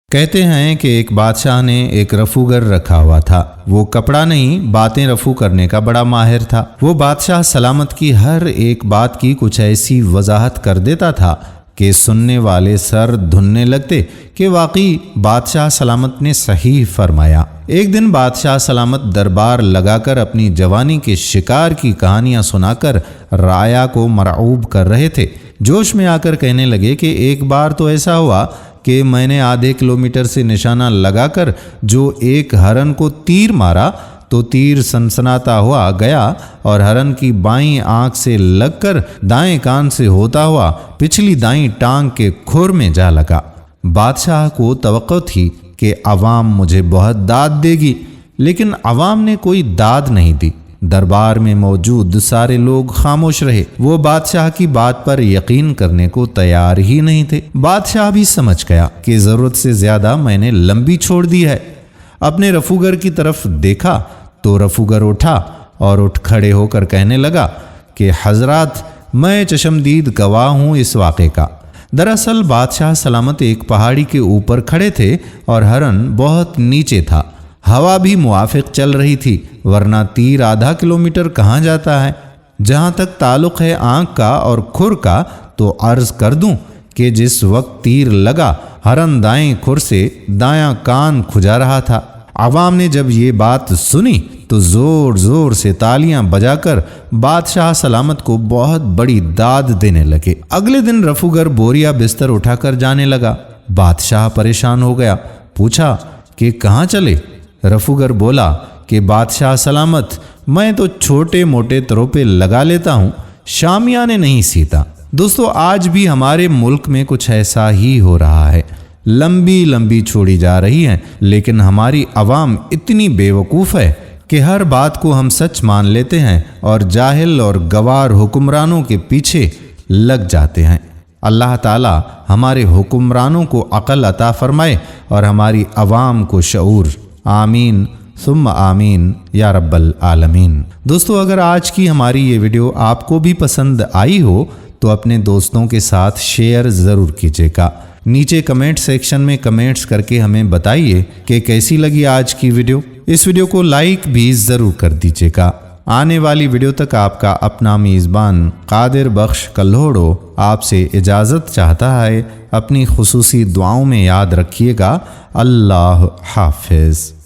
کہتے ہیں کہ ایک بادشاہ نے ایک رفوگر رکھا ہوا تھا۔ وہ کپڑا نہیں، باتیں رفو کرنے کا بڑا ماہر تھا۔ وہ بادشاہ سلامت کی ہر ایک بات کی کچھ ایسی وضاحت کر دیتا تھا کہ سننے والے سر دھننے لگتے کہ واقعی بادشاہ سلامت نے صحیح فرمایا۔ ایک دن بادشاہ سلامت دربار لگا کر اپنی جوانی کے شکار کی کہانیاں سنا کر رعایا کو مرعوب کر رہے تھے۔ جوش میں آ کر کہنے لگے کہ ایک بار تو ایسا ہوا کہ میں نے آدھے کلومیٹر سے نشانہ لگا کر جو ایک ہرن کو تیر مارا تو تیر سنسناتا ہوا گیا اور ہرن کی بائیں آنکھ سے لگ کر دائیں کان سے ہوتا ہوا پچھلی دائیں ٹانگ کے کھور میں جا لگا۔ بادشاہ کو توقع تھی کہ عوام مجھے بہت داد دے گی، لیکن عوام نے کوئی داد نہیں دی۔ دربار میں موجود سارے لوگ خاموش رہے۔ وہ بادشاہ کی بات پر یقین کرنے کو تیار ہی نہیں تھے۔ بادشاہ بھی سمجھ گیا کہ ضرورت سے زیادہ میں نے لمبی چھوڑ دی ہے۔ اپنے رفوگر کی طرف دیکھا تو رفوگر اٹھا اور اٹھ کھڑے ہو کر کہنے لگا کہ حضرات، میں چشمدید گواہ ہوں اس واقعے کا۔ دراصل بادشاہ سلامت ایک پہاڑی کے اوپر کھڑے تھے اور ہرن بہت نیچے تھا۔ ہوا بھی موافق چل رہی تھی، ورنہ تیر آدھا کلومیٹر کہاں جاتا ہے۔ جہاں تک تعلق ہے آنکھ کا اور کھر کا، تو عرض کر دوں کہ جس وقت تیر لگا ہرن دائیں کھر سے دایاں کان کھجا رہا تھا۔ عوام نے جب یہ بات سنی تو زور زور سے تالیاں بجا کر بادشاہ سلامت کو بہت بڑی داد دینے لگے۔ اگلے دن رفوگر بوریا بستر اٹھا کر جانے لگا۔ بادشاہ پریشان ہو گیا، پوچھا کہ کہاں چلے؟ رفوگر بولا کہ بادشاہ سلامت، میں تو چھوٹے موٹے تروپے لگا لیتا ہوں، شامیانے نہیں سیتا۔ دوستو، آج بھی ہمارے ملک میں کچھ ایسا ہی ہو رہا ہے۔ لمبی لمبی چھوڑی جا رہی ہیں، لیکن ہماری عوام اتنی بے وقوف ہے کہ ہر بات کو ہم سچ مان لیتے ہیں اور جاہل اور گوار حکمرانوں کے پیچھے لگ جاتے ہیں۔ اللہ تعالی ہمارے حکمرانوں کو عقل عطا فرمائے اور ہماری عوام کو شعور۔ آمین ثم آمین یا رب العالمین۔ دوستو، اگر آج کی ہماری یہ ویڈیو آپ کو بھی پسند آئی ہو تو اپنے دوستوں کے ساتھ شیئر ضرور کیجیے گا۔ نیچے کمنٹ سیکشن میں کمنٹس کر کے ہمیں بتائیے کہ کیسی لگی آج کی ویڈیو۔ اس ویڈیو کو لائک بھی ضرور کر دیجیے گا۔ آنے والی ویڈیو تک آپ کا اپنا میزبان قادر بخش کلہوڑو آپ سے اجازت چاہتا ہے۔ اپنی خصوصی دعاؤں میں یاد رکھیے گا۔ اللہ حافظ۔